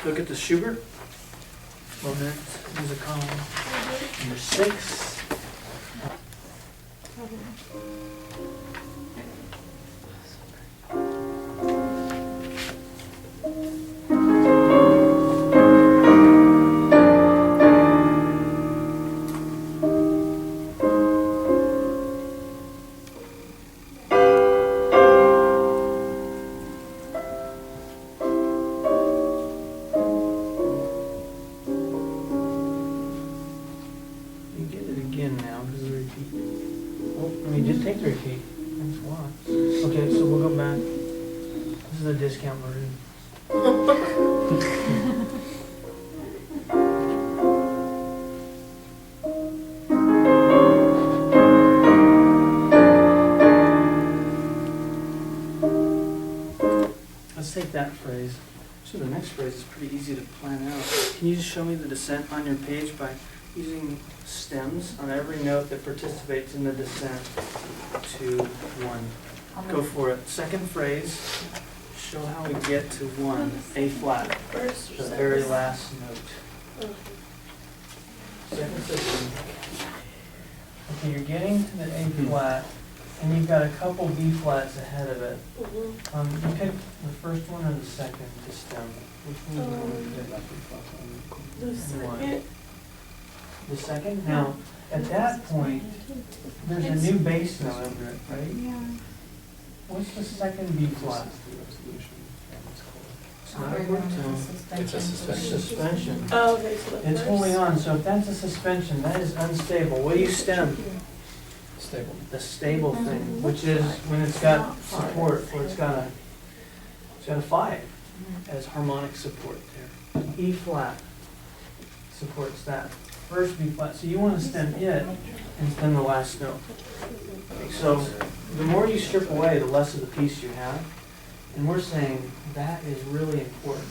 Look at the Schubert. Lament, Musicaux, number 6. Okay, so we'll go back. This is a discount version. Let's take that phrase. So the next phrase is pretty easy to plan out. Can you just show me the descent on your page by using stems on every note that participates in the descent to 1? Go for it. Second phrase, show how we get to 1, A flat, the very last note. Second section. Okay, you're getting to the A flat, and you've got a couple B flats ahead of it. You pick the first one or the second to stem. Which one do you want to do? The second. The second? Now, at that point, there's a new bass note under it, right? Yeah. What's the second B flat? It's not a word tone. It's a suspension. Suspension. Oh, okay, so the It's first. holding on, so if that's a suspension, that is unstable. What do you stem? Stable. The stable thing, which is when it's got support, or it's got a 5 as harmonic support there. E flat supports that. First B flat, so you want to stem it and stem the last note. So the more you strip away, the less of the piece you have. And we're saying that is really important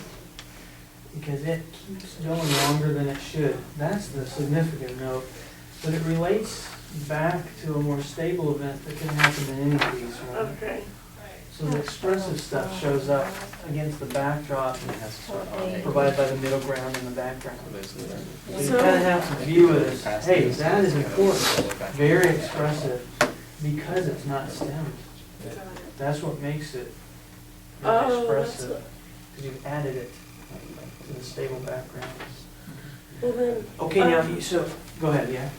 because it keeps going longer than it should. That's the significant note. But it relates back to a more stable event that can happen in any piece, right? Okay. So the expressive stuff shows up against the backdrop provided by the middle ground and the background. So you kind of have to view it as, hey, that is important, very expressive, because it's not stemmed. That's what makes it expressive, because you've added it to the stable background. Well then. Okay, now, so, go ahead, yeah?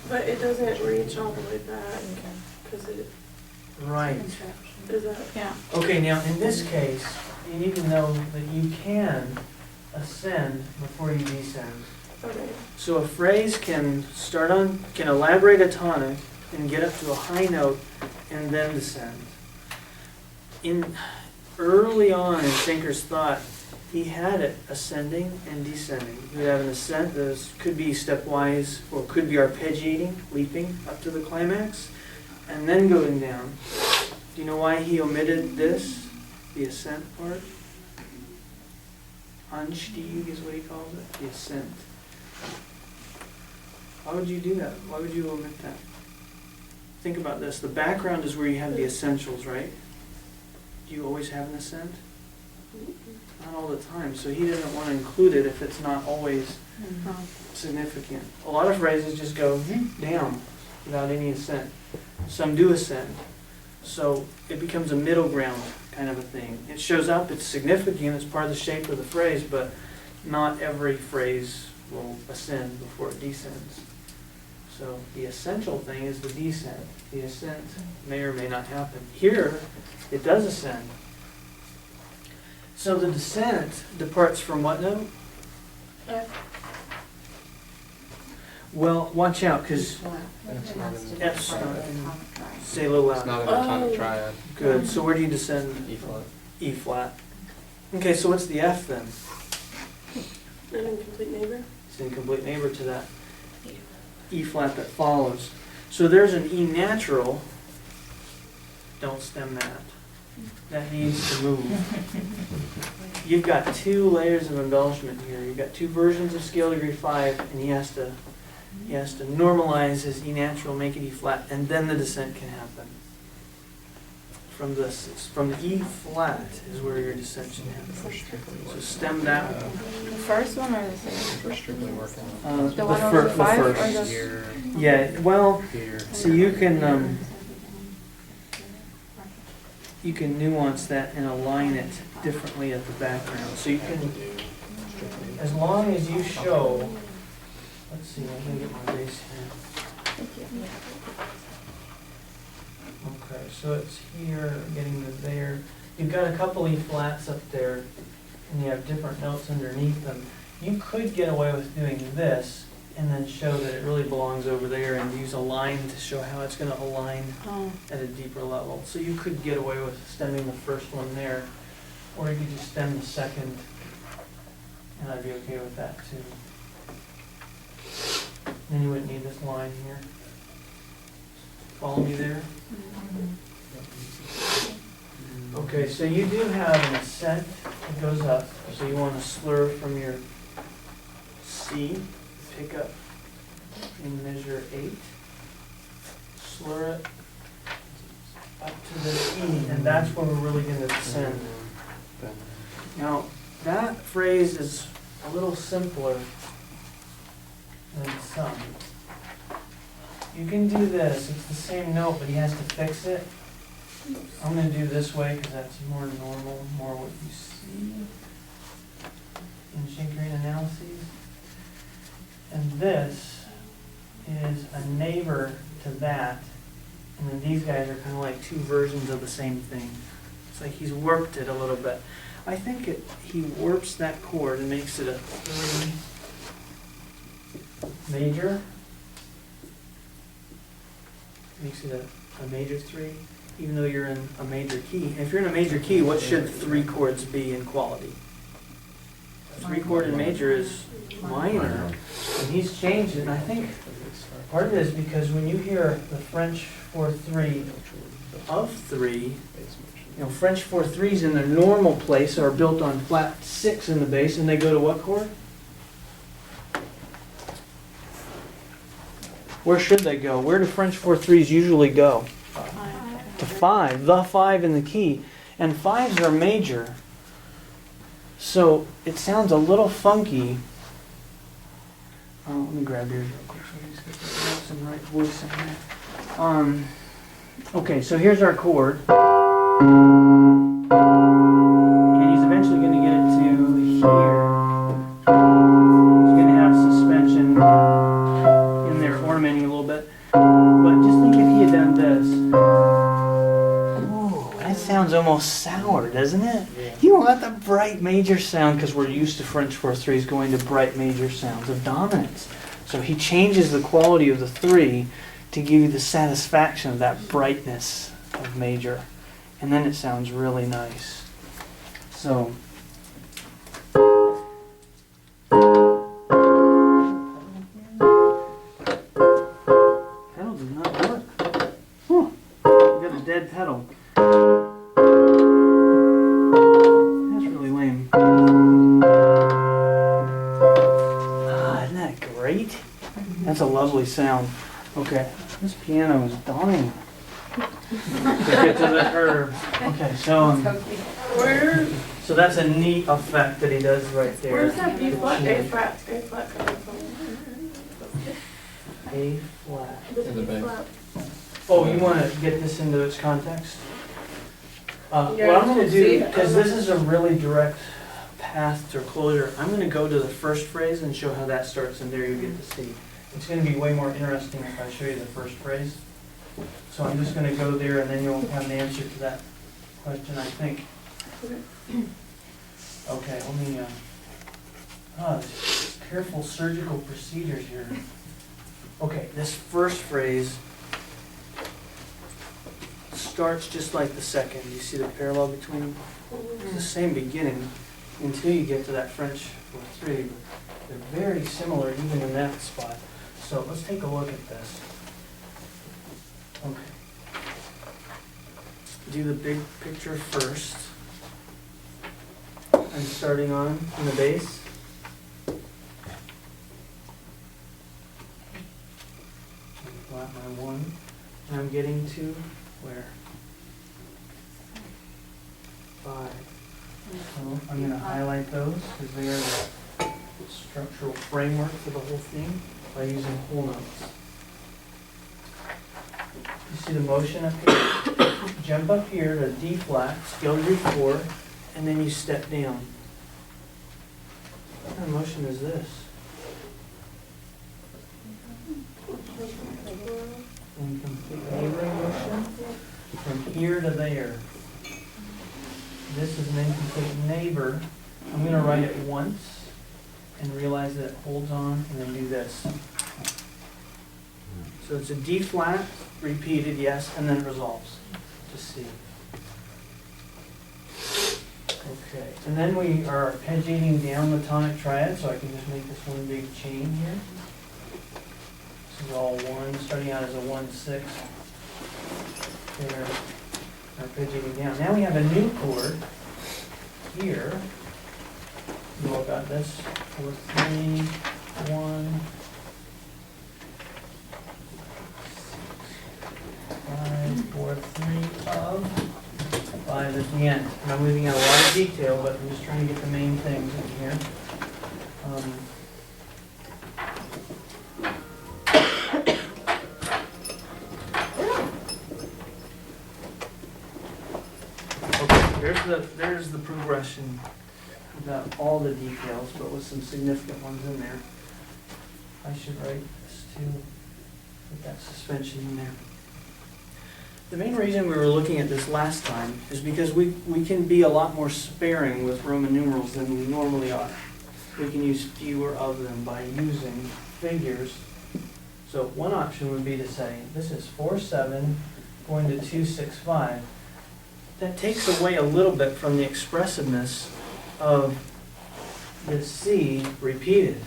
But it doesn't reach all the way back, because it, Right. is that? Yeah. Okay, now, in this case, you need to know that you can ascend before you descend. Okay. So a phrase can can elaborate a tonic and get up to a high note and then descend. Early on in Schenker's thought, he had it ascending and descending. You would have an ascent that could be stepwise or could be arpeggiating, leaping up to the climax, and then going down. Do you know why he omitted this, the ascent part? Anstieg is what he calls it, the ascent. Why would you do that? Why would you omit that? Think about this. The background is where you have the essentials, right? Do you always have an ascent? Not all the time. So he doesn't want to include it if it's not always significant. A lot of phrases just go down without any ascent. Some do ascend. So it becomes a middle ground kind of a thing. It shows up, it's significant, it's part of the shape of the phrase, but not every phrase will ascend before it descends. So the essential thing is the descent. The ascent may or may not happen. Here, it does ascend. So the descent departs from what note? F. Well, watch out, because It's say a little not louder. an tonic triad. Good. So where do you descend? E flat. E flat. Okay, so what's the F then? An incomplete neighbor? It's an incomplete neighbor to that E flat that follows. So there's an E natural. Don't stem that. That needs to move. You've got 2 layers of embellishment here. You've got 2 versions of scale degree 5, and he has to normalize his E natural, make it E flat, and then the descent can happen. from this. It's from E flat is where your dissension happens. So stem that one. The first one or the second? We're strictly working. The one over the five or first. Here, Yeah, well, here. so you can nuance that and align it differently at the background. So you can, as long as you show, let's see, I'm gonna get my bass here. Okay, so it's here, getting to there. You've got a couple E flats up there, and you have different notes underneath them. You could get away with doing this, and then show that it really belongs over there, and use a line to show how it's gonna align Oh. at a deeper level. So you could get away with stemming the first one there, or you could just stem the second, and I'd be okay with that too. Then you wouldn't need this line here. Follow me there? Okay, so you do have an ascent that goes up, so you want to slur from your C, pick up in measure 8, slur it up to the E, and that's where we're really going to descend. Now, that phrase is a little simpler than some. You can do this, it's the same note, but he has to fix it. I'm going to do this way because that's more normal, more what you see in Schenkerian analyses. And this is a neighbor to that, and then these guys are kind of like two versions of the same thing. It's like he's warped it a little bit. I think he warps that chord and makes it a 3 major. Makes it a major 3, even though you're in a major key. And if you're in a major key, what should 3 chords be in quality? A 3 chord in major is minor, and he's changed it. And I think part of it is because when you hear the French 4/3 of 3, you know, French 4/3s in their normal place are built on flat 6 in the bass, and they go to what chord? Where should they go? Where do French 4/3s usually go? To 5, the 5 in the key. And 5s are major. So it sounds a little funky. Let me grab yours real quick so we just get some right voice in there. Okay, so here's our chord. And he's eventually going to get it to here. He's going to have suspension in there ornamenting a little bit. But just think if he had done this. Ooh, that sounds almost sour, doesn't it? Yeah. You want the bright major sound because we're used to French 4/3s going to bright major sounds of dominance. So he changes the quality of the 3 to give you the satisfaction of that brightness of major. And then it sounds really nice. So pedal does not work. Huh. We got a dead pedal. That's really lame. Isn't that great? That's a lovely sound. Okay, this piano is dying. To get to the herb. Okay, so Where, so that's a neat effect that he does right there. where's that B flat, A flat coming from? A flat. The In the B bass. flat. Oh, you want to get this into its context? Yeah, What I'm going to see, do, because this is a really direct path to closure, I'm going to go to the first phrase and show how that starts, and there you get to see. It's going to be way more interesting if I show you the first phrase. So I'm just going to go there, and then you'll have an answer to that question, I think. Okay, let me, there's careful surgical procedures here. Okay, this first phrase starts just like the second. You see the parallel between them? It's the same beginning until you get to that French 4/3. They're very similar even in that spot. So let's take a look at this. Okay. Do the big picture first. I'm starting on in the bass. Flat my 1. And I'm getting to where? 5. So I'm gonna highlight those because they are the structural framework for the whole thing by using whole notes. You see the motion up here? Jump up here to D flat, scale degree 4, and then you step down. What kind of motion is this? Incomplete neighboring motion from here to there. This is an incomplete neighbor. I'm going to write it once and realize that it holds on and then do this. So it's a D flat, repeated, yes, and then it resolves to C. Okay, and then we are arpeggiating down the tonic triad, so I can just make this one big chain here. This is all 1, starting out as a 1-6. There, arpeggiating down. Now we have a new chord here. You all got this? 4-3, 1, 5, 4-3 of 5 at the end. And I'm leaving out a lot of detail, but I'm just trying to get the main things in here. Okay, there's the progression without all the details, but with some significant ones in there. I should write this too, put that suspension in there. The main reason we were looking at this last time is because we can be a lot more sparing with Roman numerals than we normally are. We can use fewer of them by using figures. So one option would be to say, this is 4-7 going to 2-6-5. That takes away a little bit from the expressiveness of this C repeated.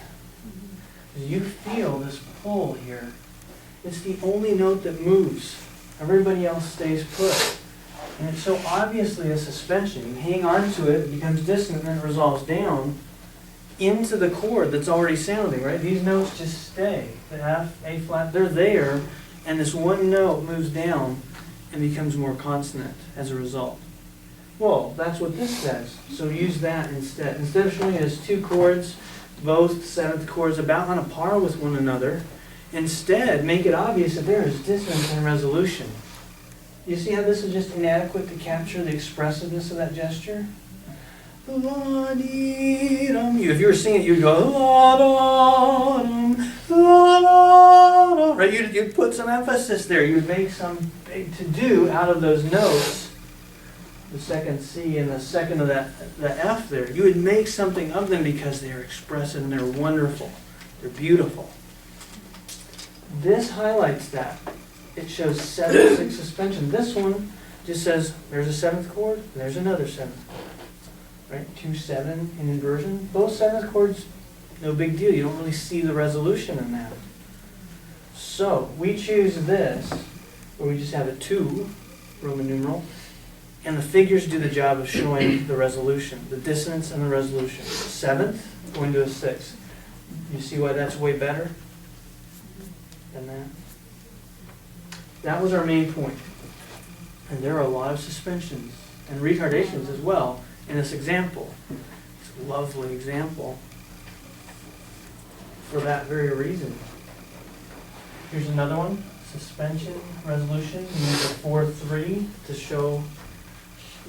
You feel this pull here. It's the only note that moves. Everybody else stays put. And it's so obviously a suspension. You hang on to it, it becomes dissonant, and then it resolves down into the chord that's already sounding, right? These notes just stay. The F, A flat, they're there, and this one note moves down and becomes more consonant as a result. Well, that's what this says. So use that instead. Instead of showing it as two chords, both seventh chords about on a par with one another, instead make it obvious that there is dissonance and resolution. You see how this is just inadequate to capture the expressiveness of that gesture? If you were singing it, you'd go, right? You'd put some emphasis there. You'd make some big to-do out of those notes, the second C and the second of the F there. You would make something of them because they're expressive and they're wonderful. They're beautiful. This highlights that. It shows 7-6 suspension. This one just says there's a seventh chord, and there's another seventh chord. Right? 2-7 in inversion. Both seventh chords, no big deal. You don't really see the resolution in that. So we choose this, where we just have a 2 Roman numeral, and the figures do the job of showing the resolution, the dissonance and the resolution. Seventh going to a 6. You see why that's way better than that? That was our main point. And there are a lot of suspensions and retardations as well in this example. It's a lovely example for that very reason. Here's another one. Suspension, resolution. You use a 4-3 to show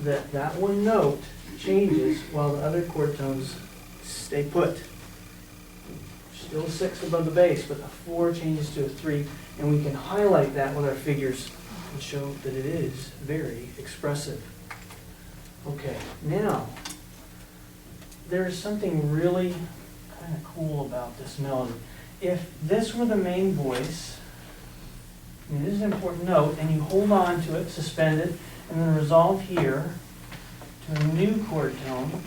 that that one note changes while the other chord tones stay put. Still 6 above the bass, but the 4 changes to a 3, and we can highlight that with our figures and show that it is very expressive. Okay, now, there's something really kind of cool about this melody. If this were the main voice, and this is an important note, and you hold on to it, suspend it, and then resolve here to a new chord tone,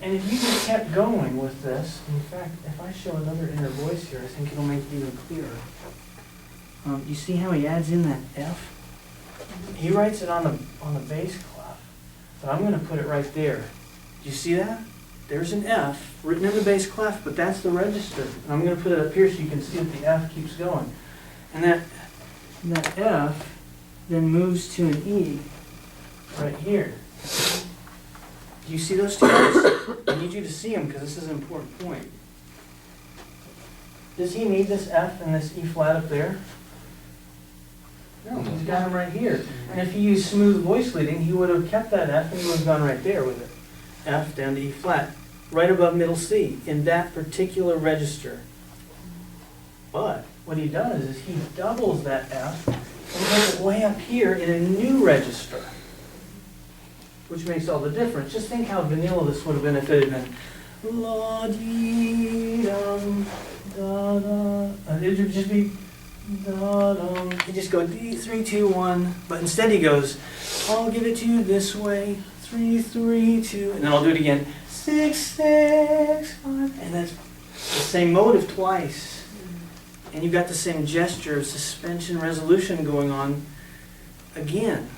and if you just kept going with this, in fact, if I show another inner voice here, I think it'll make it even clearer. You see how he adds in that F? He writes it on the bass clef, but I'm going to put it right there. Do you see that? There's an F written in the bass clef, but that's the register. And I'm going to put it up here so you can see that the F keeps going. And that F then moves to an E right here. Do you see those two notes? I need you to see them because this is an important point. Does he need this F and this E flat up there? No, he's got them right here. And if he used smooth voice leading, he would have kept that F and he would have gone right there with it. F down to E flat, right above middle C, in that particular register. But what he does is he doubles that F and puts it way up here in a new register, which makes all the difference. Just think how vanilla this would have been if it had been la dee dum da da. It would just be da dum. You just go D 3 2 1, but instead he goes, I'll give it to you this way, 3 3 2, and then I'll do it again, 6 6 5, and that's the same motive twice. And you've got the same gesture of suspension resolution going on again,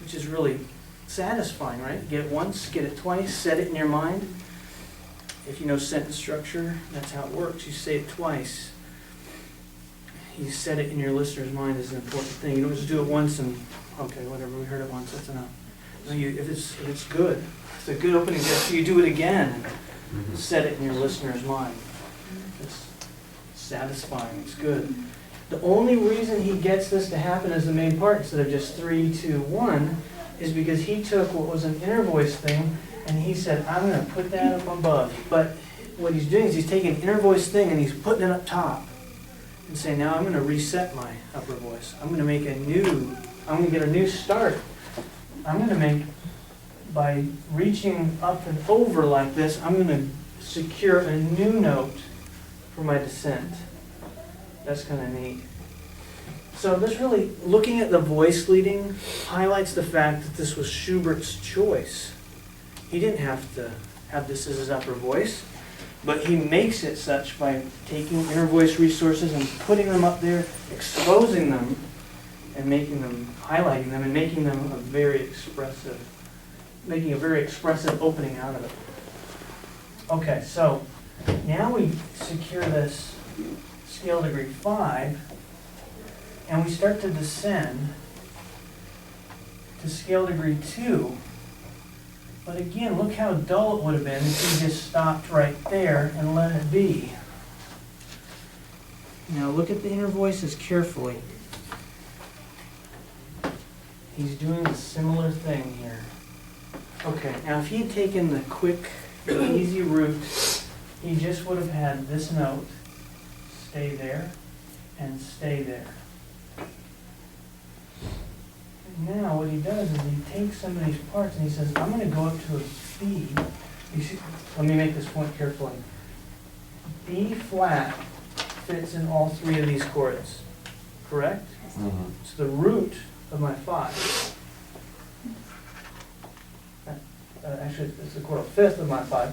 which is really satisfying, right? Get it once, get it twice, set it in your mind. If you know sentence structure, that's how it works. You say it twice. You set it in your listener's mind is an important thing. You don't just do it once and, okay, whatever, we heard it once, that's enough. No, if it's good, it's a good opening gesture, you do it again and set it in your listener's mind. It's satisfying, it's good. The only reason he gets this to happen as the main part instead of just 3 2 1 is because he took what was an inner voice thing and he said, I'm going to put that up above. But what he's doing is he's taking an inner voice thing and he's putting it up top and saying, now I'm going to reset my upper voice. I'm going to make I'm going to get a new start. I'm going to make, by reaching up and over like this, I'm going to secure a new note for my descent. That's kind of neat. So this really, looking at the voice leading, highlights the fact that this was Schubert's choice. He didn't have to have this as his upper voice, but he makes it such by taking inner voice resources and putting them up there, exposing them, and making them, highlighting them, and making them a very expressive, making a very expressive opening out of it. Okay, so now we secure this scale degree 5, and we start to descend to scale degree 2. But again, look how dull it would have been if he just stopped right there and let it be. Now look at the inner voices carefully. He's doing a similar thing here. Okay, now if he had taken the quick, easy route, he just would have had this note stay there and stay there. Now what he does is he takes some of these parts and he says, I'm going to go up to a B. You see, let me make this point carefully. B flat fits in all 3 of these chords, correct? Mm-hmm. It's the root of my 5. Actually, it's the chordal 5th of my 5,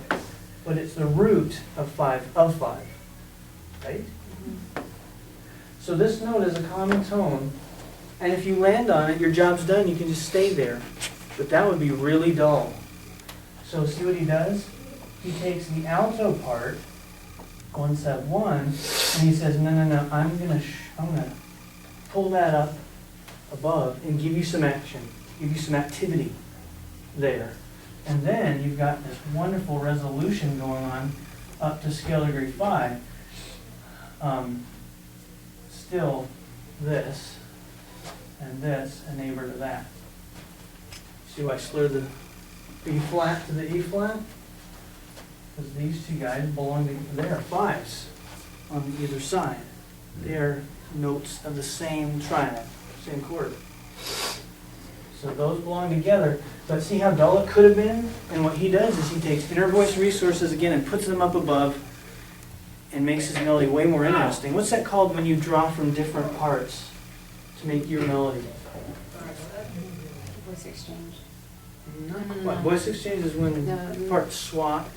but it's the root of 5 of 5, right? So this note is a common tone. And if you land on it, your job's done. You can just stay there. But that would be really dull. So see what he does? He takes the alto part, 1-7-1, and he says, no, I'm gonna pull that up above and give you some action, give you some activity there. And then you've got this wonderful resolution going on up to scale degree 5. Still this. And this, a neighbor to that. See why I slurred the B flat to the E flat? Because these two guys belong to, they are 5s on either side. They are notes of the same triad, same chord. So those belong together. But see how dull it could have been? And what he does is he takes inner voice resources again and puts them up above and makes his melody way more interesting. What's that called when you draw from different parts to make your melody? Voice exchange. Not quite. Voice exchange is when parts swap.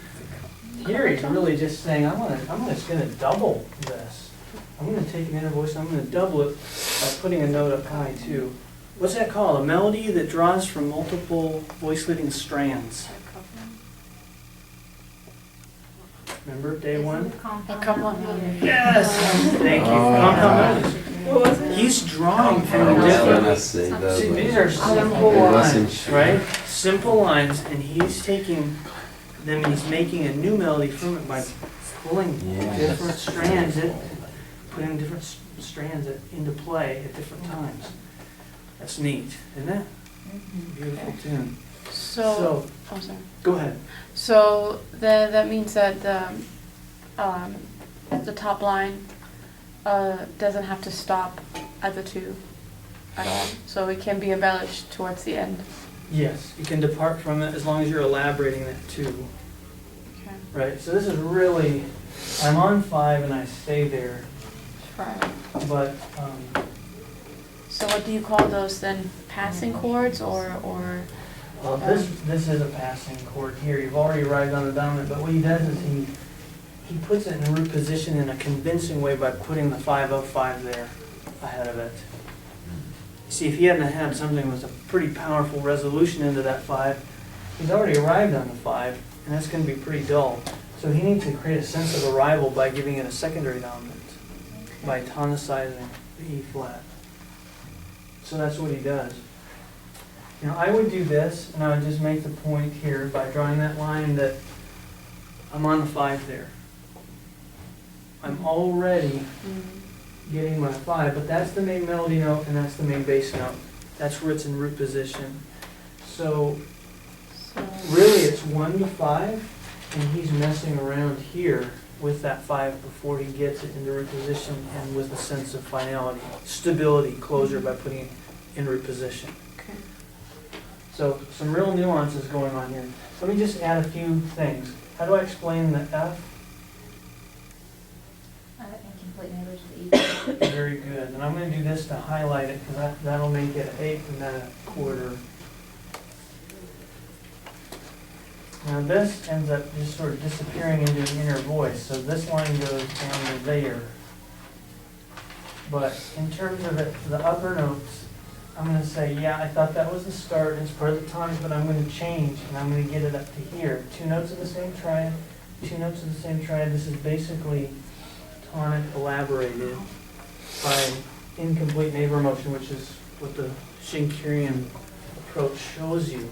Here he's really just saying, I'm just going to double this. I'm going to take an inner voice and I'm going to double it by putting a note up high too. What's that called? A melody that draws from multiple voice leading strands. Remember day 1? A couple of melodies. Yes! Thank you. Compound melodies. What was it? He's drawing from Around different. us, See, these are simple It lines, wasn't- right? Simple lines, and he's taking them and he's making a new melody from it by pulling Yes. different strands, putting different strands into play at different times. That's neat, isn't it? Beautiful tune. So, oh, sorry. Go ahead. So that means that the top line doesn't have to stop at the 2 at all. So it can be embellished towards the end. Yes, you can depart from it as long as you're elaborating that too. Okay. Right, so this is really, I'm on 5 and I stay there, Right. but, So what do you call those then? Passing chords or well, this is a passing chord here. You've already arrived on the dominant, but what he does is he puts it in a root position in a convincing way by putting the 5 of 5 there ahead of it. See, if he hadn't had something with a pretty powerful resolution into that 5, he's already arrived on the 5, and that's going to be pretty dull. So he needs to create a sense of arrival by giving it a secondary dominant, by tonicizing the E flat. So that's what he does. You know, I would do this, and I would just make the point here by drawing that line that I'm on the 5 there. I'm already getting my 5, but that's the main melody note and that's the main bass note. That's where it's in root position. So really it's 1 to 5, and he's messing around here with that 5 before he gets it into root position and with a sense of finality, stability, closure by putting it in root position. Okay. So some real nuances going on here. Let me just add a few things. How do I explain the F? Incomplete neighbors with E. Very good. And I'm going to do this to highlight it because that'll make it an 1/8 and then a 1/4. Now this ends up just sort of disappearing into an inner voice. So this line goes down to there. But in terms of it, the upper notes, I'm going to say, yeah, I thought that was the start, and it's part of the tonic, but I'm going to change, and I'm going to get it up to here. 2 notes of the same triad, 2 notes of the same triad. This is basically tonic elaborated by incomplete neighbor motion, which is what the Schenkerian approach shows you.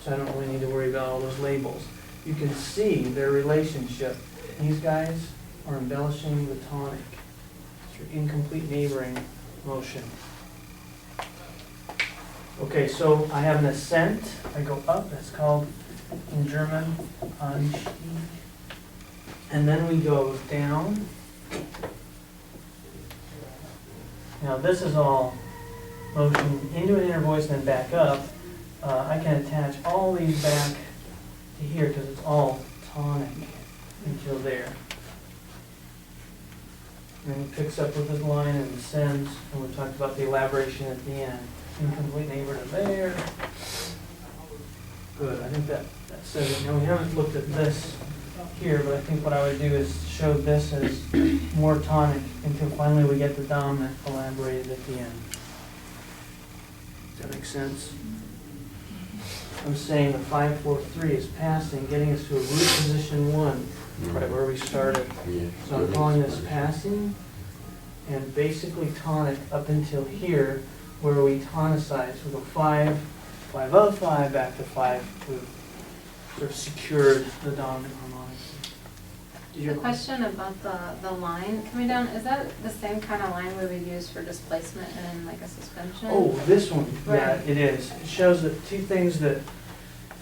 So I don't really need to worry about all those labels. You can see their relationship. These guys are embellishing the tonic through incomplete neighboring motion. Okay, so I have an ascent. I go up. That's called in German Anstieg. And then we go down. Now this is all motion into an inner voice and then back up. I can attach all these back to here because it's all tonic until there. And then he picks up with his line and descends, and we talked about the elaboration at the end. Incomplete neighbor to there. Good, I think that says it. Now we haven't looked at this here, but I think what I would do is show this as more tonic until finally we get the dominant elaborated at the end. Does that make sense? I'm saying the 5/4/3 is passing, getting us to a root position 1, right where we started. Yeah. So I'm calling this passing and basically tonic up until here where we tonicize. We go 5, 5 of 5, back to 5. We've sort of secured the dominant harmonics. Did you The have a question about the line coming down, is that the same kind of line we would use for displacement and like a suspension? Oh, this one, yeah, Right. it is. It shows that 2 things that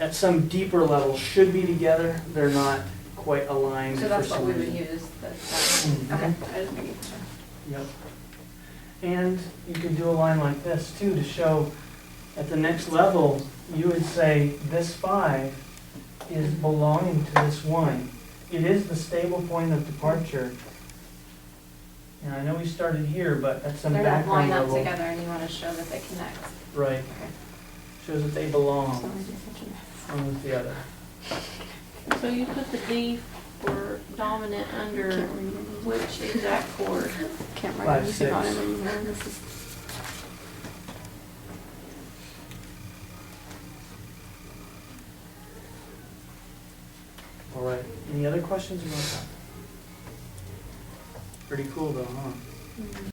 at some deeper level should be together, they're not quite aligned. So that's for what some we would reason. use, Mhm. okay, I just making sure. Yep. And you could do a line like this too to show at the next level, you would say this 5 is belonging to this 1. It is the stable point of departure. And I know we started here, but at some They're not background lined up level. together and you want to show that they connect. Right, Okay. shows that they So belong, let me do such a- one with the other. So you put the D for dominant under which exact chord? Can't write 5, anything on 6. it anymore. This is All right, any other questions about that? Pretty cool though, huh?